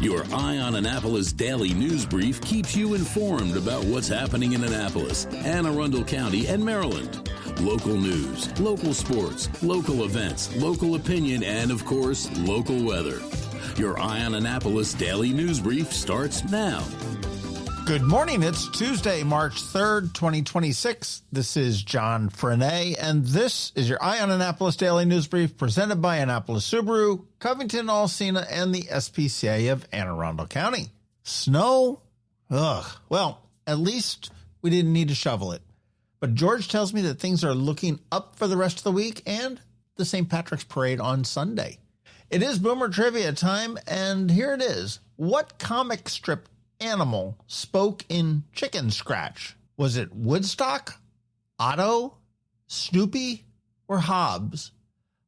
Your Eye on Annapolis daily news brief keeps you informed about what's happening in Annapolis, Anne Arundel County, and Maryland. Local news, local sports, local events, local opinion, and, of course, local weather. Your Eye on Annapolis daily news brief starts now. Good morning. It's Tuesday, March 3rd, 2026. This is John Frenaye, and this is your Eye on Annapolis Daily News Brief presented by Annapolis Subaru, Covington, Alsina, and the SPCA of Anne Arundel County. Snow? Ugh. Well, at least we didn't need to shovel it. But George tells me that things are looking up for the rest of the week and the St. Patrick's Parade on Sunday. It is Boomer Trivia time, and here it is. What comic strip animal spoke in chicken scratch? Was it Woodstock, Otto, Snoopy, or Hobbs?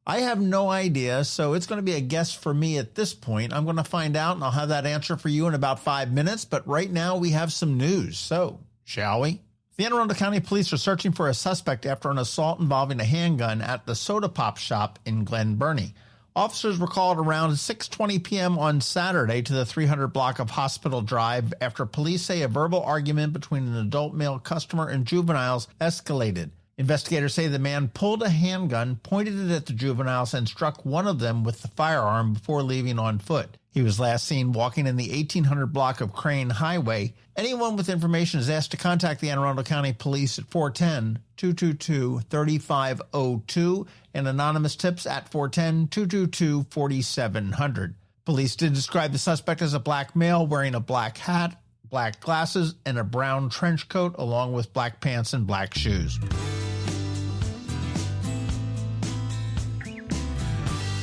I have no idea, so it's going to be a guess for me at this point. I'm going to find out, and I'll have that answer for you in about 5 minutes. But right now, we have some news. So, shall we? The Anne Arundel County Police are searching for a suspect after an assault involving a handgun at the soda pop shop in Glen Burnie. Officers were called around 6:20 p.m. on Saturday to the 300 block of Hospital Drive after police say a verbal argument between an adult male customer and juveniles escalated. Investigators say the man pulled a handgun, pointed it at the juveniles, and struck one of them with the firearm before leaving on foot. He was last seen walking in the 1800 block of Crane Highway. Anyone with information is asked to contact the Anne Arundel County Police at 410-222-3502 and anonymous tips at 410-222-4700. Police did describe the suspect as a black male wearing a black hat, black glasses, and a brown trench coat, along with black pants and black shoes.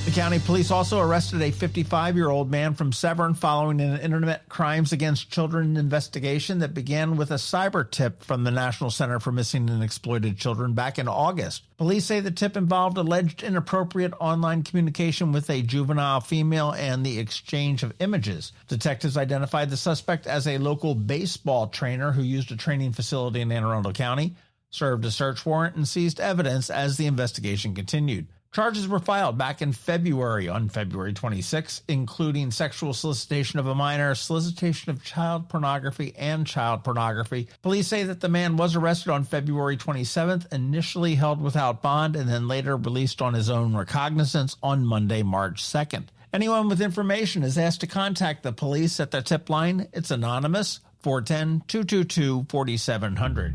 The county police also arrested a 55-year-old man from Severn following an Internet Crimes Against Children investigation that began with a cyber tip from the National Center for Missing and Exploited Children back in August. Police say the tip involved alleged inappropriate online communication with a juvenile female and the exchange of images. Detectives identified the suspect as a local baseball trainer who used a training facility in Anne Arundel County, served a search warrant, and seized evidence as the investigation continued. Charges were filed back in February, on February 26, including sexual solicitation of a minor, solicitation of child pornography, and child pornography. Police say that the man was arrested on February 27th, initially held without bond, and then later released on his own recognizance on Monday, March 2nd. Anyone with information is asked to contact the police at their tip line. It's anonymous, 410-222-4700.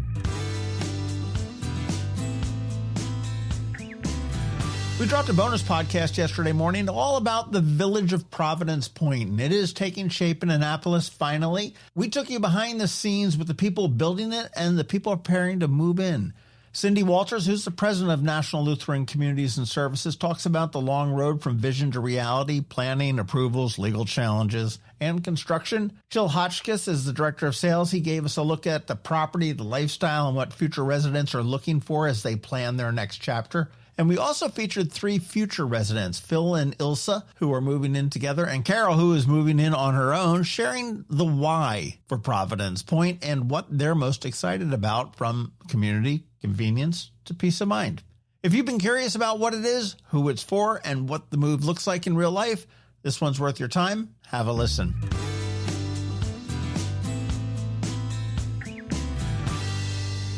We dropped a bonus podcast yesterday morning all about the village of Providence Point, and it is taking shape in Annapolis finally. We took you behind the scenes with the people building it and the people preparing to move in. Cindy Walters, who's the president of National Lutheran Communities and Services, talks about the long road from vision to reality, planning, approvals, legal challenges, and construction. Jill Hotchkiss is the director of sales. He gave us a look at the property, the lifestyle, and what future residents are looking for as they plan their next chapter. And we also featured 3 future residents, Phil and Ilsa, who are moving in together, and Carol, who is moving in on her own, sharing the why for Providence Point and what they're most excited about, from community, convenience, to peace of mind. If you've been curious about what it is, who it's for, and what the move looks like in real life, this one's worth your time. Have a listen.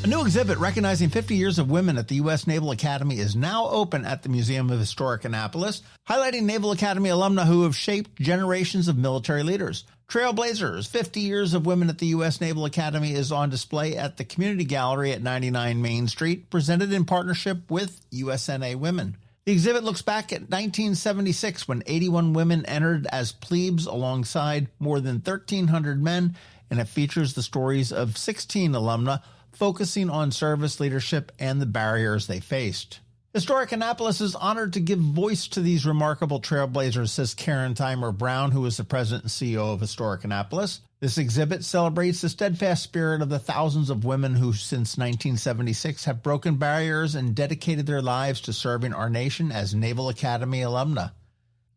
A new exhibit recognizing 50 years of women at the U.S. Naval Academy is now open at the Museum of Historic Annapolis, highlighting Naval Academy alumni who have shaped generations of military leaders. Trailblazers, 50 years of women at the U.S. Naval Academy is on display at the Community Gallery at 99 Main Street, presented in partnership with USNA Women. The exhibit looks back at 1976 when 81 women entered as plebes alongside more than 1,300 men, and it features the stories of 16 alumna focusing on service leadership and the barriers they faced. Historic Annapolis is honored to give voice to these remarkable trailblazers, says Karen Timer Brown, who is the president and CEO of Historic Annapolis. This exhibit celebrates the steadfast spirit of the thousands of women who, since 1976, have broken barriers and dedicated their lives to serving our nation as Naval Academy alumna.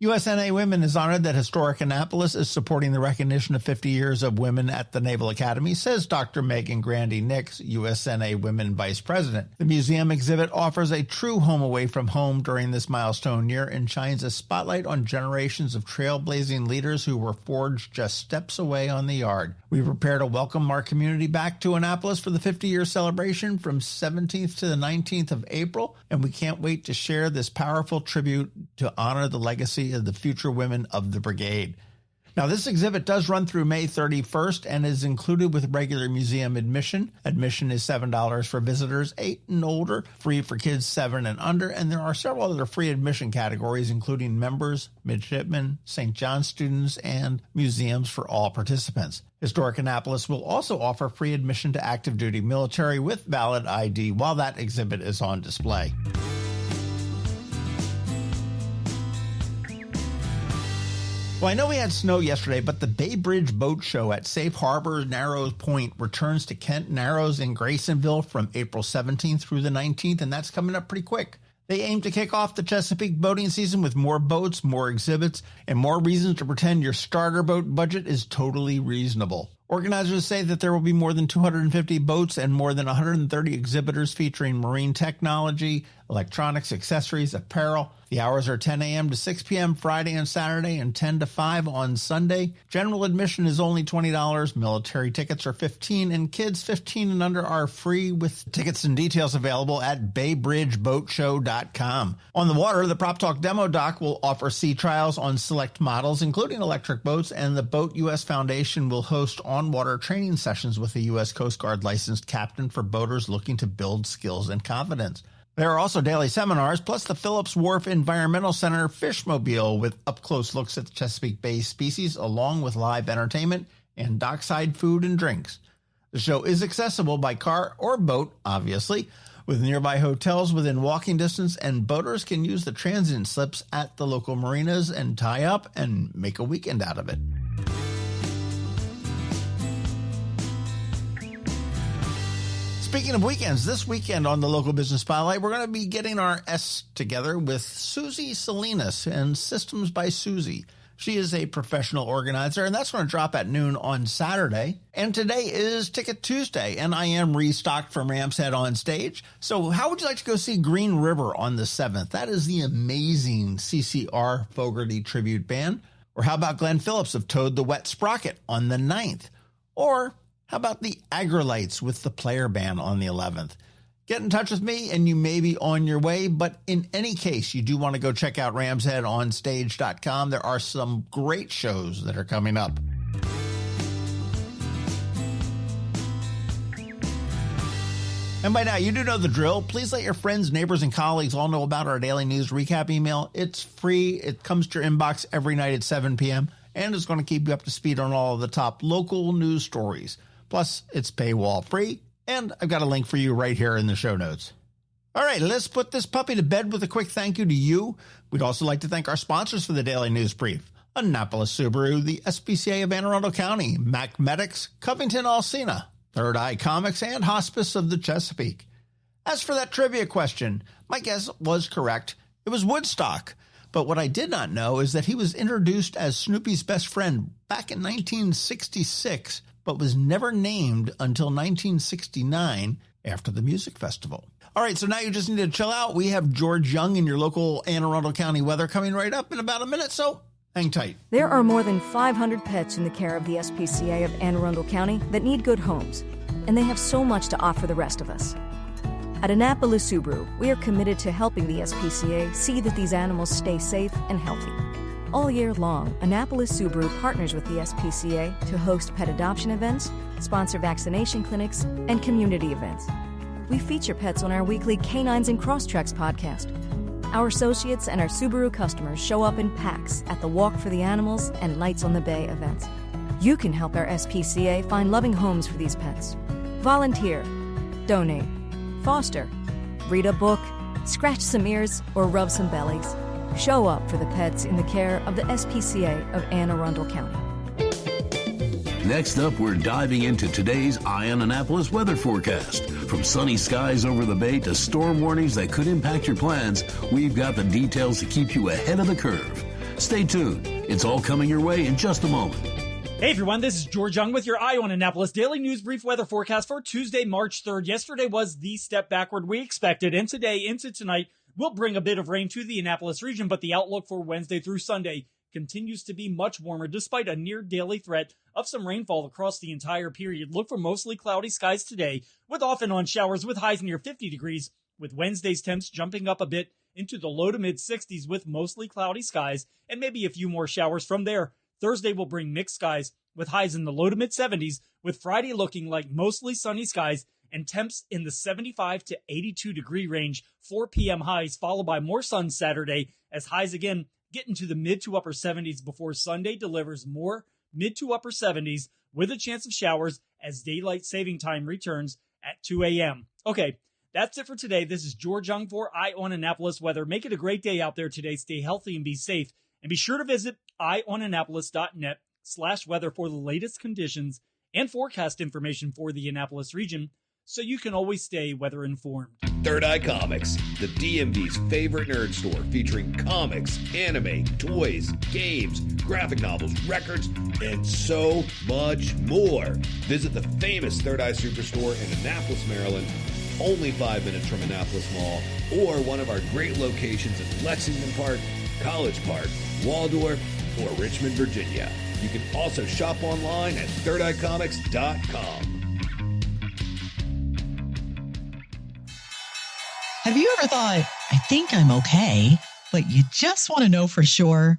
USNA Women is honored that Historic Annapolis is supporting the recognition of 50 years of women at the Naval Academy, says Dr. Megan Grandy-Nix, USNA Women Vice President. The museum exhibit offers a true home away from home during this milestone year and shines a spotlight on generations of trailblazing leaders who were forged just steps away on the yard. We prepared to welcome our community back to Annapolis for the 50-year celebration from 17th to the 19th of April, and we can't wait to share this powerful tribute to honor the legacy of the future women of the brigade. Now, this exhibit does run through May 31st and is included with regular museum admission. Admission is $7 for visitors 8 and older, free for kids 7 and under, and there are several other free admission categories, including members, midshipmen, St. John students, and museums for all participants. Historic Annapolis will also offer free admission to active duty military with valid ID while that exhibit is on display. Well, I know we had snow yesterday, but the Bay Bridge Boat Show at Safe Harbor Narrows Point returns to Kent Narrows in Graysonville from April 17th through the 19th, and that's coming up pretty quick. They aim to kick off the Chesapeake boating season with more boats, more exhibits, and more reasons to pretend your starter boat budget is totally reasonable. Organizers say that there will be more than 250 boats and more than 130 exhibitors featuring marine technology, electronics, accessories, apparel. The hours are 10 a.m. to 6 p.m. Friday and Saturday and 10 to 5 on Sunday. General admission is only $20. Military tickets are $15, and kids 15 and under are free, with tickets and details available at baybridgeboatshow.com. On the water, the Prop Talk Demo Dock will offer sea trials on select models, including electric boats, and the Boat U.S. Foundation will host on-water training sessions with a U.S. Coast Guard licensed captain for boaters looking to build skills and confidence. There are also daily seminars, plus the Phillips Wharf Environmental Center Fishmobile with up-close looks at the Chesapeake Bay species, along with live entertainment and dockside food and drinks. The show is accessible by car or boat, obviously, with nearby hotels within walking distance, and boaters can use the transient slips at the local marinas and tie up and make a weekend out of it. Speaking of weekends, this weekend on the Local Business Spotlight, we're going to be getting our S together with Susie Salinas and Systems by Susie. She is a professional organizer, and that's going to drop at noon on Saturday. And today is Ticket Tuesday, and I am restocked from Ram's Head on stage. So how would you like to go see Green River on the 7th? That is the amazing CCR Fogerty tribute band. Or how about Glenn Phillips of Toad the Wet Sprocket on the 9th? Or how about the Agrolites with the Player Band on the 11th? Get in touch with me and you may be on your way, but in any case, you do want to go check out ramsheadonstage.com. There are some great shows that are coming up. And by now, you do know the drill. Please let your friends, neighbors, and colleagues all know about our daily news recap email. It's free. It comes to your inbox every night at 7 p.m., and it's going to keep you up to speed on all of the top local news stories. Plus, it's paywall free, and I've got a link for you right here in the show notes. All right, let's put this puppy to bed with a quick thank you to you. We'd also like to thank our sponsors for the Daily News Brief: Annapolis Subaru, the SPCA of Anne Arundel County, Mac Medics, Covington Alsina, Third Eye Comics, and Hospice of the Chesapeake. As for that trivia question, my guess was correct. It was Woodstock. But what I did not know is that he was introduced as Snoopy's best friend back in 1966, but was never named until 1969 after the music festival. All right, so now you just need to chill out. We have George Young in your local Anne Arundel County weather coming right up in about a minute, so hang tight. There are more than 500 pets in the care of the SPCA of Anne Arundel County that need good homes, and they have so much to offer the rest of us. At Annapolis Subaru, we are committed to helping the SPCA see that these animals stay safe and healthy. All year long, Annapolis Subaru partners with the SPCA to host pet adoption events, sponsor vaccination clinics, and community events. We feature pets on our weekly Canines and Crosstreks podcast. Our associates and our Subaru customers show up in packs at the Walk for the Animals and Lights on the Bay events. You can help our SPCA find loving homes for these pets. Volunteer, donate, foster, read a book, scratch some ears, or rub some bellies. Show up for the pets in the care of the SPCA of Anne Arundel County. Next up, we're diving into today's Eye on Annapolis weather forecast. From sunny skies over the bay to storm warnings that could impact your plans, we've got the details to keep you ahead of the curve. Stay tuned. It's all coming your way in just a moment. Hey everyone, this is George Young with your Eye on Annapolis Daily News Brief weather forecast for Tuesday, March 3rd. Yesterday was the step backward we expected, and today into tonight will bring a bit of rain to the Annapolis region, but the outlook for Wednesday through Sunday continues to be much warmer despite a near daily threat of some rainfall across the entire period. Look for mostly cloudy skies today with off and on showers with highs near 50 degrees, with Wednesday's temps jumping up a bit into the low to mid 60s with mostly cloudy skies and maybe a few more showers from there. Thursday will bring mixed skies with highs in the low to mid 70s, with Friday looking like mostly sunny skies and temps in the 75 to 82 degree range, 4 p.m. highs, followed by more sun Saturday as highs again get into the mid to upper 70s before Sunday delivers more mid to upper 70s with a chance of showers as daylight saving time returns at 2 a.m. Okay, that's it for today. This is George Young for Eye on Annapolis Weather. Make it a great day out there today. Stay healthy and be safe. And be sure to visit eyeonannapolis.net/weather for the latest conditions and forecast information for the Annapolis region so you can always stay weather informed. Third Eye Comics, the DMV's favorite nerd store featuring comics, anime, toys, games, graphic novels, records, and so much more. Visit the famous Third Eye Superstore in Annapolis, Maryland, only 5 minutes from Annapolis Mall, or one of our great locations in Lexington Park, College Park, Waldorf, or Richmond, Virginia. You can also shop online at thirdeyecomics.com. Have you ever thought, I think I'm okay, but you just want to know for sure?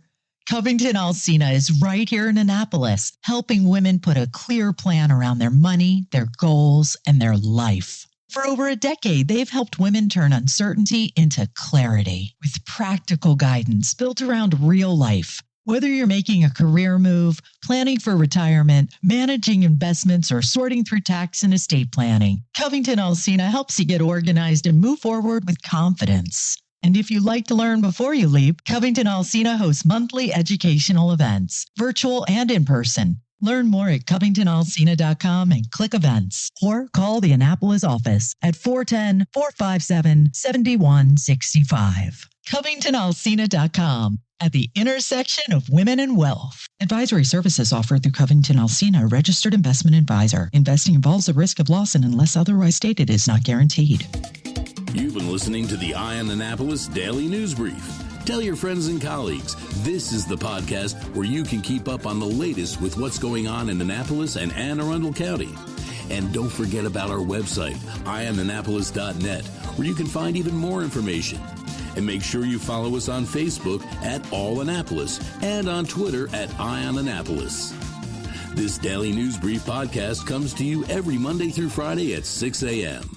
Covington Alsina is right here in Annapolis, helping women put a clear plan around their money, their goals, and their life. For over a decade, they've helped women turn uncertainty into clarity with practical guidance built around real life. Whether you're making a career move, planning for retirement, managing investments, or sorting through tax and estate planning, Covington Alsina helps you get organized and move forward with confidence. And if you'd like to learn before you leave, Covington Alsina hosts monthly educational events, virtual and in person. Learn more at covingtonalsina.com and click events, or call the Annapolis office at 410-457-7165. covingtonalsina.com, at the intersection of women and wealth. Advisory services offered through Covington Alsina, a registered investment advisor. Investing involves the risk of loss and unless otherwise stated is not guaranteed. You've been listening to the Eye on Annapolis Daily News Brief. Tell your friends and colleagues, this is the podcast where you can keep up on the latest with what's going on in Annapolis and Anne Arundel County. And don't forget about our website, eyeonannapolis.net, where you can find even more information. And make sure you follow us on Facebook at All Annapolis and on Twitter at Eye on Annapolis. This Daily News Brief podcast comes to you every Monday through Friday at 6 a.m.